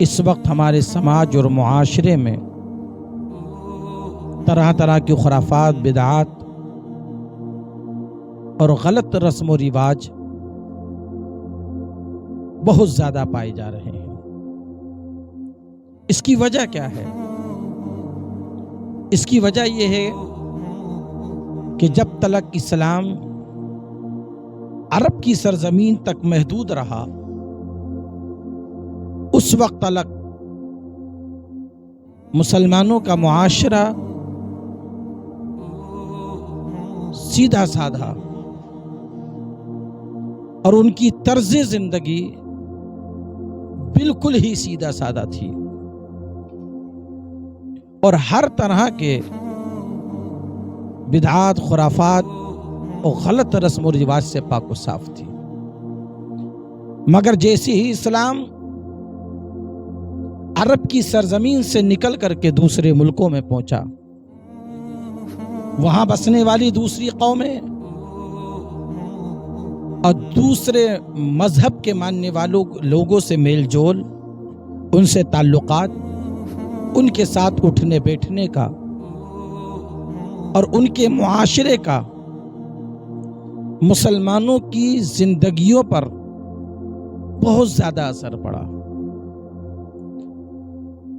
اس وقت ہمارے سماج اور معاشرے میں طرح طرح کی خرافات، بدعات اور غلط رسم و رواج بہت زیادہ پائے جا رہے ہیں۔ اس کی وجہ کیا ہے؟ اس کی وجہ یہ ہے کہ جب تک اسلام عرب کی سرزمین تک محدود رہا، اس وقت تک مسلمانوں کا معاشرہ سیدھا سادھا اور ان کی طرز زندگی بالکل ہی سیدھا سادہ تھی، اور ہر طرح کے بدعات، خرافات اور غلط رسم و رواج سے پاک و صاف تھی۔ مگر جیسے ہی اسلام عرب کی سرزمین سے نکل کر کے دوسرے ملکوں میں پہنچا، وہاں بسنے والی دوسری قومیں اور دوسرے مذہب کے ماننے والوں لوگوں سے میل جول، ان سے تعلقات، ان کے ساتھ اٹھنے بیٹھنے کا اور ان کے معاشرے کا مسلمانوں کی زندگیوں پر بہت زیادہ اثر پڑا،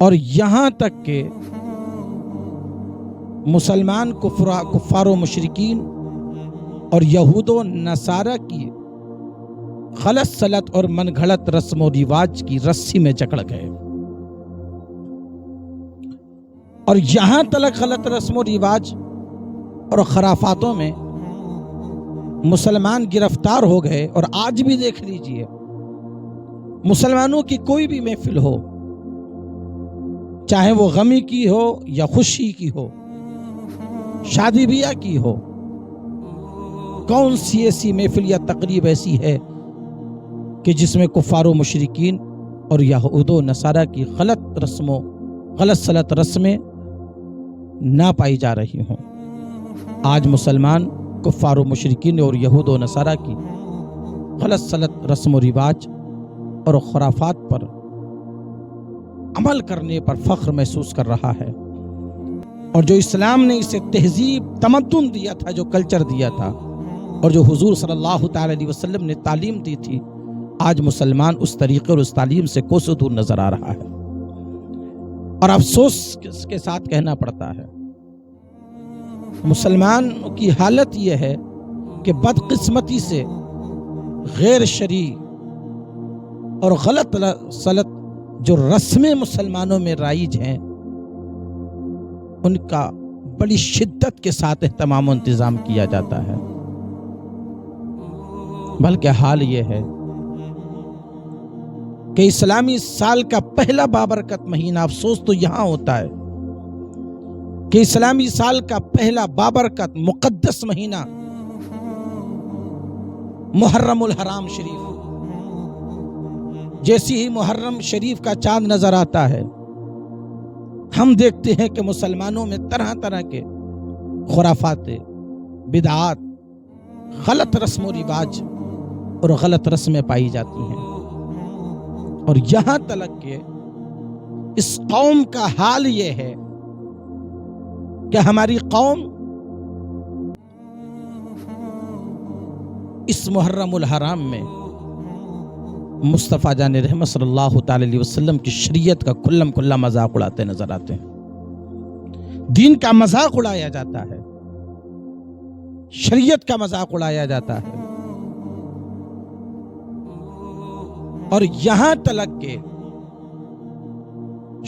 اور یہاں تک کہ مسلمان کفار و مشرکین اور یہود و نصارہ کی غلط سلط اور من گھڑت رسم و رواج کی رسی میں جکڑ گئے، اور یہاں تک غلط رسم و رواج اور خرافاتوں میں مسلمان گرفتار ہو گئے۔ اور آج بھی دیکھ لیجئے، مسلمانوں کی کوئی بھی محفل ہو، چاہے وہ غمی کی ہو یا خوشی کی ہو، شادی بیاہ کی ہو، کون سی ایسی محفل یا تقریب ایسی ہے کہ جس میں کفار و مشرکین اور یہود و نصارہ کی غلط سلط رسمیں نہ پائی جا رہی ہوں؟ آج مسلمان کفار و مشرکین اور یہود و نصارہ کی غلط سلط رسم و رواج اور خرافات پر عمل کرنے پر فخر محسوس کر رہا ہے، اور جو اسلام نے اسے تہذیب، تمدن دیا تھا، جو کلچر دیا تھا، اور جو حضور صلی اللہ تعالی علیہ وسلم نے تعلیم دی تھی، آج مسلمان اس طریقے اور اس تعلیم سے کوسوں دور نظر آ رہا ہے۔ اور افسوس کے ساتھ کہنا پڑتا ہے، مسلمان کی حالت یہ ہے کہ بدقسمتی سے غیر شرعی اور غلط سلط جو رسمیں مسلمانوں میں رائج ہیں، ان کا بڑی شدت کے ساتھ اہتمام و انتظام کیا جاتا ہے۔ بلکہ حال یہ ہے کہ اسلامی سال کا پہلا بابرکت مہینہ، افسوس تو یہاں ہوتا ہے کہ اسلامی سال کا پہلا بابرکت مقدس مہینہ محرم الحرام شریف، جیسی ہی محرم شریف کا چاند نظر آتا ہے، ہم دیکھتے ہیں کہ مسلمانوں میں طرح طرح کے خرافات، بدعات، غلط رسم و رواج اور غلط رسمیں پائی جاتی ہیں، اور یہاں تک کہ اس قوم کا حال یہ ہے کہ ہماری قوم اس محرم الحرام میں مصطفیٰ جان رحمت صلی اللہ تعالی علیہ وسلم کی شریعت کا کھلم کھلا مذاق اڑاتے نظر آتے ہیں۔ دین کا مذاق اڑایا جاتا ہے، شریعت کا مذاق اڑایا جاتا ہے، اور یہاں تک کہ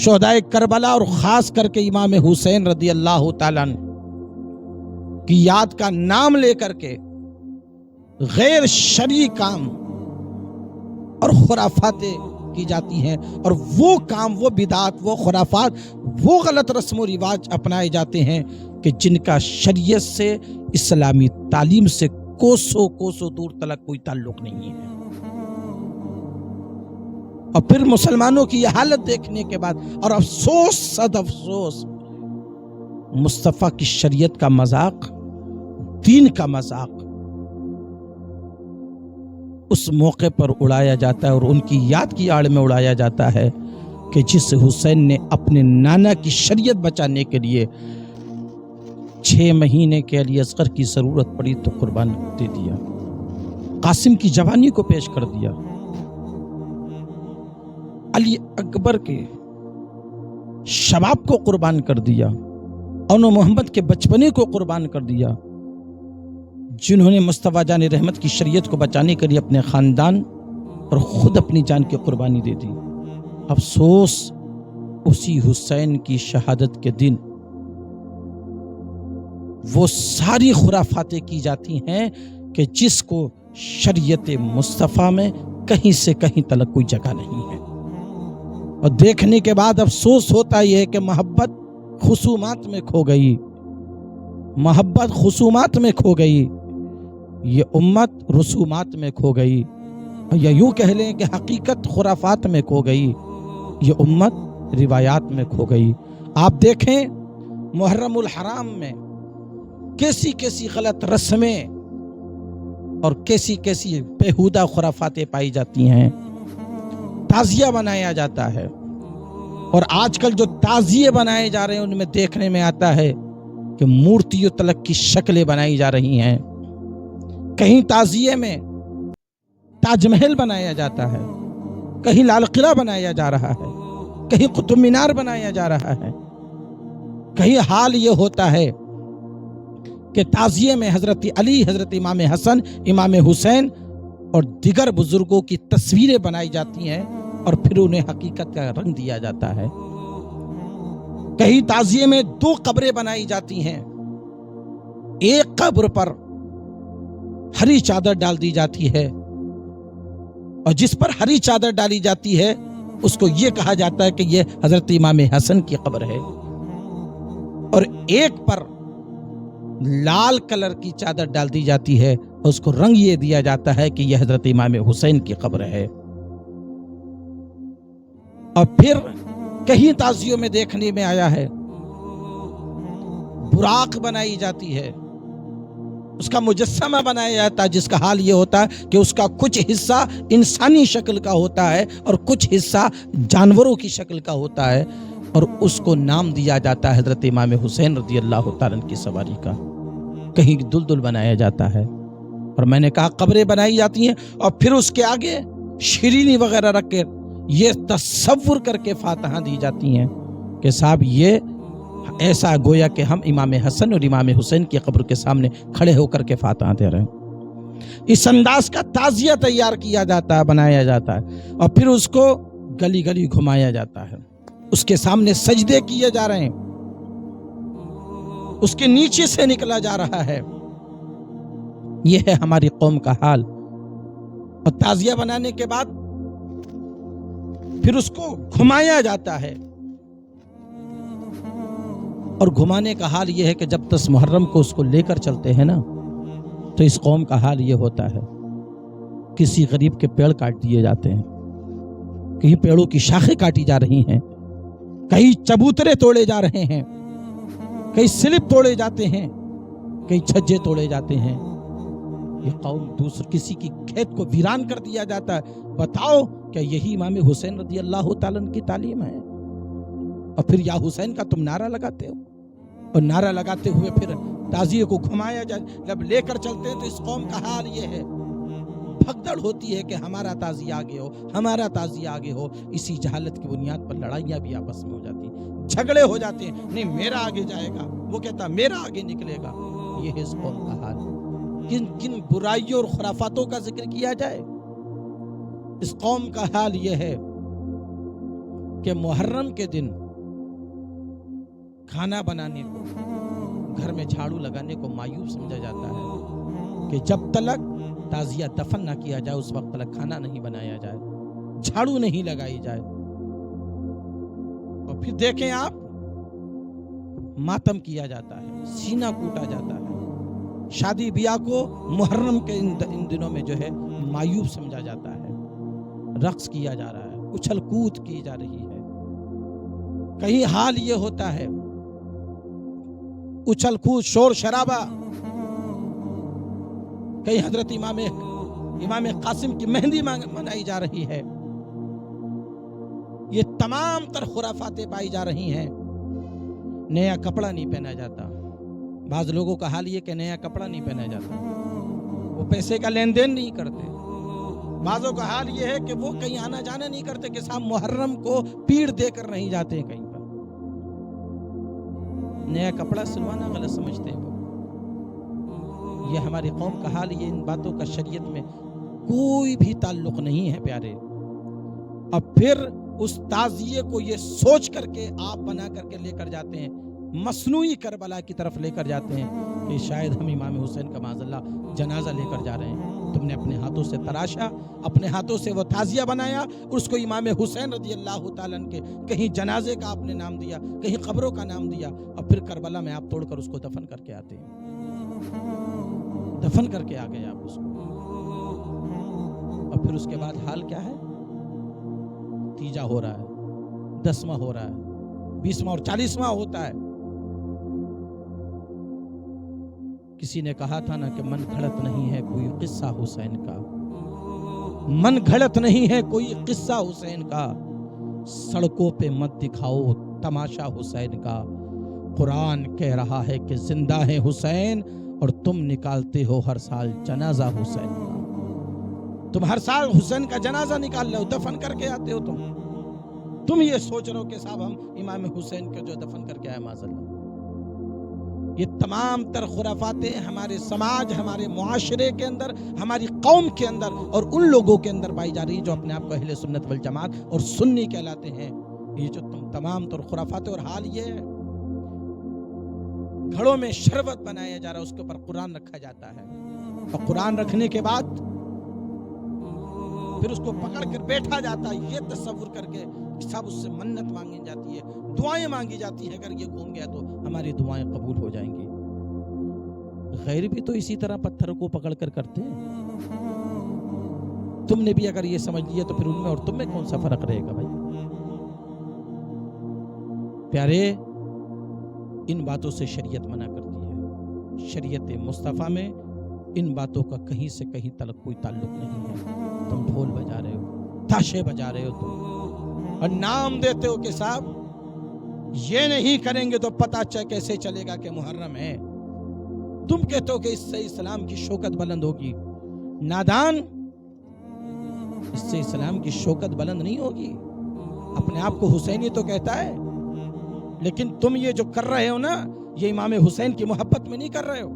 شہدائے کربلا اور خاص کر کے امام حسین رضی اللہ تعالیٰ عنہ کی یاد کا نام لے کر کے غیر شرعی کام اور خرافاتیں کی جاتی ہیں، اور وہ کام، وہ بدعات، وہ خرافات، وہ غلط رسم و رواج اپنائے جاتے ہیں کہ جن کا شریعت سے، اسلامی تعلیم سے کوسوں دور تلک کوئی تعلق نہیں ہے۔ اور پھر مسلمانوں کی یہ حالت دیکھنے کے بعد، اور افسوس صد افسوس، مصطفیٰ کی شریعت کا مذاق، دین کا مذاق اس موقع پر اڑایا جاتا ہے، اور ان کی یاد کی آڑ میں اڑایا جاتا ہے، کہ جس حسین نے اپنے نانا کی شریعت بچانے کے لیے 6 مہینے کے علی اصغر کی ضرورت پڑی تو قربان دے دیا، قاسم کی جوانی کو پیش کر دیا، علی اکبر کے شباب کو قربان کر دیا، اور محمد کے بچپنے کو قربان کر دیا، جنہوں نے مصطفیٰ جان رحمت کی شریعت کو بچانے کے لیے اپنے خاندان اور خود اپنی جان کی قربانی دے دی۔ افسوس اسی حسین کی شہادت کے دن وہ ساری خرافاتیں کی جاتی ہیں کہ جس کو شریعت مصطفیٰ میں کہیں سے کہیں تلک کوئی جگہ نہیں ہے، اور دیکھنے کے بعد افسوس ہوتا یہ ہے کہ محبت خصومات میں کھو گئی، محبت خصومات میں کھو گئی، یہ امت رسومات میں کھو گئی، یا یوں کہہ لیں کہ حقیقت خرافات میں کھو گئی، یہ امت روایات میں کھو گئی۔ آپ دیکھیں محرم الحرام میں کیسی کیسی غلط رسمیں اور کیسی کیسی بیہودہ خرافاتیں پائی جاتی ہیں، تعزیہ بنایا جاتا ہے، اور آج کل جو تعزیے بنائے جا رہے ہیں ان میں دیکھنے میں آتا ہے کہ مورتیوں تلک کی شکلیں بنائی جا رہی ہیں، کہیں تعزیے میں تاج محل بنایا جاتا ہے، کہیں لال قلعہ بنایا جا رہا ہے، کہیں قطب مینار بنایا جا رہا ہے، کہیں حال یہ ہوتا ہے کہ تعزیے میں حضرت علی، حضرت امام حسن، امام حسین اور دیگر بزرگوں کی تصویریں بنائی جاتی ہیں اور پھر انہیں حقیقت کا رنگ دیا جاتا ہے۔ کہیں تعزیے میں 2 قبریں بنائی جاتی ہیں، ایک قبر پر ہری چادر ڈال دی جاتی ہے، اور جس پر ہری چادر ڈالی جاتی ہے اس کو یہ کہا جاتا ہے کہ یہ حضرت امام حسن کی قبر ہے، اور ایک پر لال کلر کی چادر ڈال دی جاتی ہے اور اس کو رنگ یہ دیا جاتا ہے کہ یہ حضرت امام حسین کی قبر ہے۔ اور پھر کہیں تعزیوں میں دیکھنے میں آیا ہے براق بنائی جاتی ہے، اس کا مجسمہ بنایا جاتا ہے، جس کا حال یہ ہوتا ہے کہ اس کا کچھ حصہ انسانی شکل کا ہوتا ہے اور کچھ حصہ جانوروں کی شکل کا ہوتا ہے، اور اس کو نام دیا جاتا ہے حضرت امام حسین رضی اللہ تعالیٰ عنہ کی سواری کا۔ کہیں دلدل بنایا جاتا ہے، اور میں نے کہا قبریں بنائی جاتی ہیں، اور پھر اس کے آگے شیرینی وغیرہ رکھ کے یہ تصور کر کے فاتحہ دی جاتی ہیں کہ صاحب یہ ایسا گویا کہ ہم امام حسن اور امام حسین کی قبر کے سامنے کھڑے ہو کر کے فاتحہ دے رہے ہیں۔ اس انداز کا تعزیہ تیار کیا جاتا ہے، بنایا جاتا ہے، اور پھر اس کو گلی گلی گھمایا جاتا ہے، اس کے سامنے سجدے کیے جا رہے ہیں، اس کے نیچے سے نکلا جا رہا ہے۔ یہ ہے ہماری قوم کا حال۔ اور تعزیہ بنانے کے بعد پھر اس کو گھمایا جاتا ہے، اور گھمانے کا حال یہ ہے کہ جب 10 محرم کو اس کو لے کر چلتے ہیں نا تو اس قوم کا حال یہ ہوتا ہے، کسی غریب کے پیڑ کاٹ دیے جاتے ہیں، کہیں پیڑوں کی شاخیں کاٹی جا رہی ہیں، کہیں چبوترے توڑے جا رہے ہیں، کہیں سلپ توڑے جاتے ہیں، کہیں چھجے توڑے جاتے ہیں۔ یہ قوم دوسر کسی کی کھیت کو ویران کر دیا جاتا ہے۔ بتاؤ کیا یہی امام حسین رضی اللہ تعالیٰ عنہ کی تعلیم ہے؟ اور پھر یا حسین کا تم نعرہ لگاتے ہو، اور نعرہ لگاتے ہوئے پھر تعزیے کو گھمایا جائے، جب لے کر چلتے ہیں تو اس قوم کا حال یہ ہے، بھگدڑ ہوتی ہے کہ ہمارا تعزیہ آگے ہو، ہمارا تعزیہ آگے ہو۔ اسی جہالت کی بنیاد پر لڑائیاں بھی آپس میں ہو جاتی ہیں، جھگڑے ہو جاتے ہیں، نہیں میرا آگے جائے گا، وہ کہتا میرا آگے نکلے گا۔ یہ ہے اس قوم کا حال۔ کن کن برائیوں اور خرافاتوں کا ذکر کیا جائے، اس قوم کا حال یہ ہے کہ محرم کے دن کھانا بنانے کو، گھر میں جھاڑو لگانے کو معیوب سمجھا جاتا ہے کہ جب تلک تعزیہ دفن نہ کیا جائے اس وقت تلک کھانا نہیں بنایا جائے، جھاڑو نہیں لگائی جائے۔ اور پھر دیکھیں آپ، ماتم کیا جاتا ہے، سینہ کوٹا جاتا ہے، شادی بیاہ کو محرم کے ان دنوں میں جو ہے معیوب سمجھا جاتا ہے، رقص کیا جا رہا ہے، اچھل کود کی جا رہی ہے۔ کہیں حال یہ ہوتا ہے اچھل کود، شور شرابہ، کہیں حضرت امام قاسم کی مہندی منائی جا رہی ہے، یہ تمام تر خرافاتیں پائی جا رہی ہیں. نیا کپڑا نہیں پہنا جاتا. بعض لوگوں کا حال یہ کہ نیا کپڑا نہیں پہنا جاتا, وہ پیسے کا لین دین نہیں کرتے. بعضوں کا حال یہ ہے کہ وہ کہیں آنا جانا نہیں کرتے کہ صاحب محرم کو پیڑ دے کر نہیں جاتے ہیں کہیں پر. نیا کپڑا سلوانا غلط سمجھتے ہیں. یہ ہماری قوم کا حال, یہ ان باتوں کا شریعت میں کوئی بھی تعلق نہیں ہے پیارے. اب پھر اس تعزیے کو یہ سوچ کر کے آپ بنا کر کے لے کر جاتے ہیں, مصنوعی کربلا کی طرف لے کر جاتے ہیں کہ شاید ہم امام حسین کا معاذ اللہ جنازہ لے کر جا رہے ہیں. تم نے اپنے ہاتھوں سے تراشا, اپنے ہاتھوں سے وہ تعزیہ بنایا, اور اس کو امام حسین رضی اللہ تعالیٰ عنہ کے کہیں جنازے کا آپ نے نام دیا, کہیں قبروں کا نام دیا, اور پھر کربلا میں آپ توڑ کر اس کو دفن کر کے آتے ہیں. دفن کر کے آ گئے آپ اس کو, اور پھر اس کے بعد حال کیا ہے؟ تیجا ہو رہا ہے, 10واں ہو رہا ہے, 20واں اور 40واں ہوتا ہے. کسی نے کہا تھا نا کہ من گھڑت نہیں ہے کوئی قصہ حسین کا, من گھڑت نہیں ہے کوئی قصہ حسین کا, سڑکوں پہ مت دکھاؤ تماشا حسین کا. قرآن کہہ رہا ہے کہ زندہ ہے حسین, اور تم نکالتے ہو ہر سال جنازہ حسین کا. تم ہر سال حسین کا جنازہ نکال رہے ہو, دفن کر کے آتے ہو. تم یہ سوچ رہے ہو کہ صاحب ہم امام حسین کا جو دفن کر کے آئے معاذ اللہ. یہ تمام تر خرافاتیں ہمارے سماج, ہمارے معاشرے کے اندر, ہماری قوم کے اندر اور ان لوگوں کے اندر پائی جا رہی ہیں جو اپنے آپ کو اہل سنت والجماعت اور سنی کہلاتے ہیں. یہ جو تمام تر خرافاتیں, اور حال یہ ہے گھڑوں میں شربت بنایا جا رہا ہے, اس کے اوپر قرآن رکھا جاتا ہے, اور قرآن رکھنے کے بعد پھر اس کو پکڑ کر بیٹھا جاتا ہے یہ تصور کر کے سب اس سے منت مانگی جاتی ہے, دعائیں مانگی جاتی ہیں, اگر یہ گھوم گیا تو ہماری دعائیں قبول ہو جائیں گی. غیر بھی تو اسی طرح پتھروں کو پکڑ کر کرتے ہیں. تم نے بھی اگر یہ سمجھ لیا تو پھر ان میں اور تم میں کون سا فرق رہے گا بھائی؟ پیارے, ان باتوں سے شریعت منع کرتی ہے. شریعت مصطفیٰ میں ان باتوں کا کہیں سے کہیں تلک کوئی تعلق نہیں ہے. تم ڈھول بجا رہے ہو, تاشے بجا رہے ہو تم, اور نام دیتے ہو کہ صاحب یہ نہیں کریں گے تو پتہ کیسے چلے گا کہ محرم ہے. تم کہتے ہو کہ اس سے اسلام کی شوکت بلند ہوگی. نادان, اس سے اسلام کی شوکت بلند نہیں ہوگی. اپنے آپ کو حسینی تو کہتا ہے, لیکن تم یہ جو کر رہے ہو نا, یہ امام حسین کی محبت میں نہیں کر رہے ہو.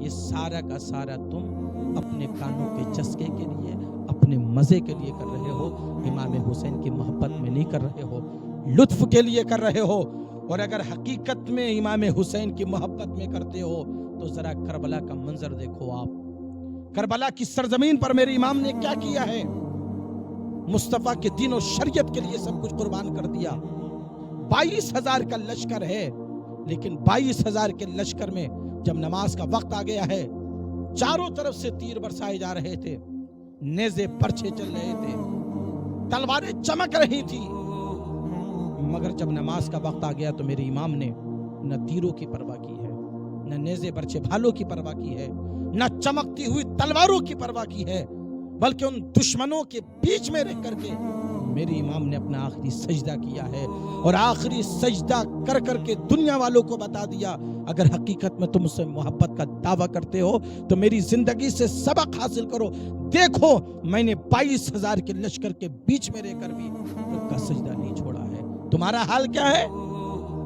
یہ سارا کا سارا تم اپنے کانوں کے چسکے کے لیے, اپنے مزے کے لیے کر رہے ہو. امام حسین کی محبت میں نہیں کر رہے ہو, لطف کے لیے کر رہے ہو. اور اگر حقیقت میں امام حسین کی محبت میں کرتے ہو تو ذرا کربلا کا منظر دیکھو. آپ کربلا کی سرزمین پر میرے امام نے کیا کیا ہے. مصطفیٰ کے دین اور شریعت کے لیے سب کچھ قربان کر دیا. 22,000 کا لشکر ہے, لیکن 22,000 کے لشکر میں جب نماز کا وقت آ گیا ہے, چاروں طرف سے تیر برسائے جا رہے تھے, نیزے پرچھے چل رہے تھے, تلواریں چمک رہی تھی, مگر جب نماز کا وقت آ گیا تو میرے امام نے نہ تیروں کی پرواہ کی ہے, نہ نیزے برچے بھالوں کی پرواہ کی ہے, نہ چمکتی ہوئی تلواروں کی پرواہ کی ہے, بلکہ ان دشمنوں کے بیچ میں رہ کر کے میرے امام نے اپنا آخری سجدہ کیا ہے. اور آخری سجدہ کر کر کے دنیا والوں کو بتا دیا, اگر حقیقت میں تم سے محبت کا دعویٰ کرتے ہو تو میری زندگی سے سبق حاصل کرو. دیکھو میں نے 22,000 کے لشکر کے بیچ میں رہ کر بھی ان کا سجدہ نہیں چھوڑا ہے. تمہارا حال کیا ہے؟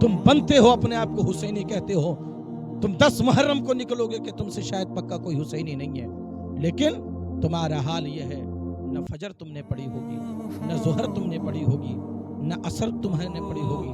تم بنتے ہو اپنے آپ کو حسینی کہتے ہو. تم 10 محرم کو نکلو گے کہ تم سے شاید پکا کوئی حسینی نہیں ہے, لیکن تمہارا حال یہ ہے, نہ فجر تم نے پڑھی ہوگی, نہ ظہر تم نے پڑھی ہوگی, نہ عصر تمہیں نے پڑھی ہوگی,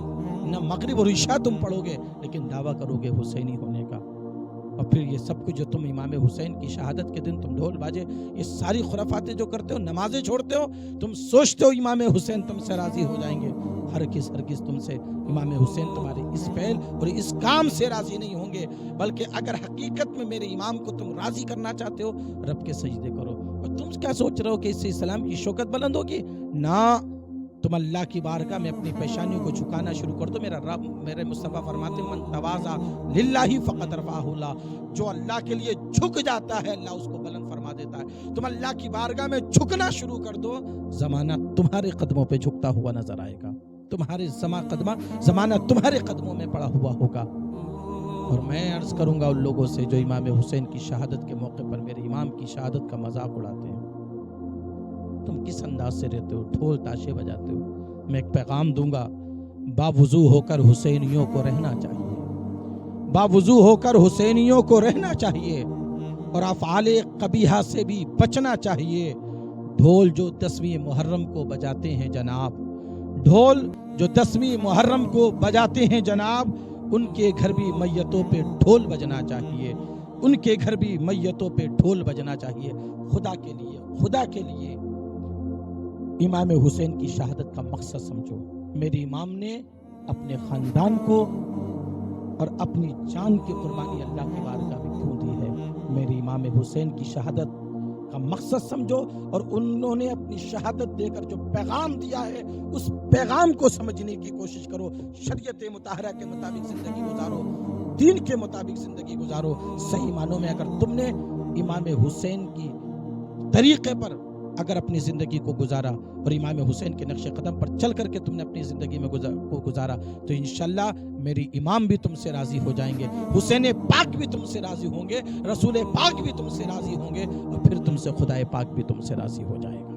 نہ مغرب اور عشاء تم پڑھو گے, لیکن دعویٰ کرو گے حسینی ہونے کا. اور پھر یہ سب کچھ جو تم امام حسین کی شہادت کے دن تم ڈھول باجے, یہ ساری خرافاتیں جو کرتے ہو, نمازیں چھوڑتے ہو, تم سوچتے ہو امام حسین تم سے راضی ہو جائیں گے. ہرگز تم سے امام حسین تمہارے اس فعل اور اس کام سے راضی نہیں ہوں گے, بلکہ اگر حقیقت میں میرے امام کو تم راضی کرنا چاہتے ہو, رب کے سجدے کرو. اور تم کیا سوچ رہے ہو کہ اس سے اسلام کی شوکت بلند ہوگی؟ نہ, تم اللہ کی بارگاہ میں اپنی پیشانیوں کو جھکانا شروع کر دو. میرا رب, میرے مصطفیٰ فرماتے من تواضع للہ فقد رفعہ اللہ, جو اللہ کے لیے جھک جاتا ہے اللہ اس کو بلند فرما دیتا ہے. تم اللہ کی بارگاہ میں جھکنا شروع کر دو, زمانہ تمہارے قدموں پہ جھکتا ہوا نظر آئے گا, تمہارے زمانہ تمہارے قدموں میں پڑا ہوا ہوگا. اور میں عرض کروں گا ان لوگوں سے جو امام حسین کی شہادت کے موقع پر میرے امام کی شہادت کا مذاق اڑاتے ہیں, تم کس انداز سے رہتے ہو, ڈھول تاشے بجاتے ہو. میں ایک پیغام دوں گا, باوضو ہو کر حسینیوں کو رہنا چاہیے, باوضو ہو کر حسینیوں کو رہنا چاہیے, اور افعال قبیحہ سے بھی بچنا چاہیے. ڈھول جو 10ویں محرم کو بجاتے ہیں جناب, ڈھول جو 10ویں محرم کو بجاتے ہیں جناب, ان کے گھر بھی میتوں پہ ڈھول بجنا چاہیے, ان کے گھر بھی میتوں پہ ڈھول بجنا چاہیے. خدا کے لیے, خدا کے لیے امام حسین کی شہادت کا مقصد سمجھو. میرے امام نے اپنے خاندان کو اور اپنی جان کی قربانی اللہ کی بارگاہ میں کیوں دی ہے, میرے امام حسین کی شہادت کا مقصد سمجھو, اور انہوں نے اپنی شہادت دے کر جو پیغام دیا ہے اس پیغام کو سمجھنے کی کوشش کرو. شریعت مطہرہ کے مطابق زندگی گزارو, دین کے مطابق زندگی گزارو. صحیح معنوں میں اگر تم نے امام حسین کی طریقے پر اگر اپنی زندگی کو گزارا اور امام حسین کے نقش قدم پر چل کر کے تم نے اپنی زندگی میں گزارا, تو انشاءاللہ میری امام بھی تم سے راضی ہو جائیں گے, حسین پاک بھی تم سے راضی ہوں گے, رسول پاک بھی تم سے راضی ہوں گے, اور پھر تم سے خدا پاک بھی تم سے راضی ہو جائے گا.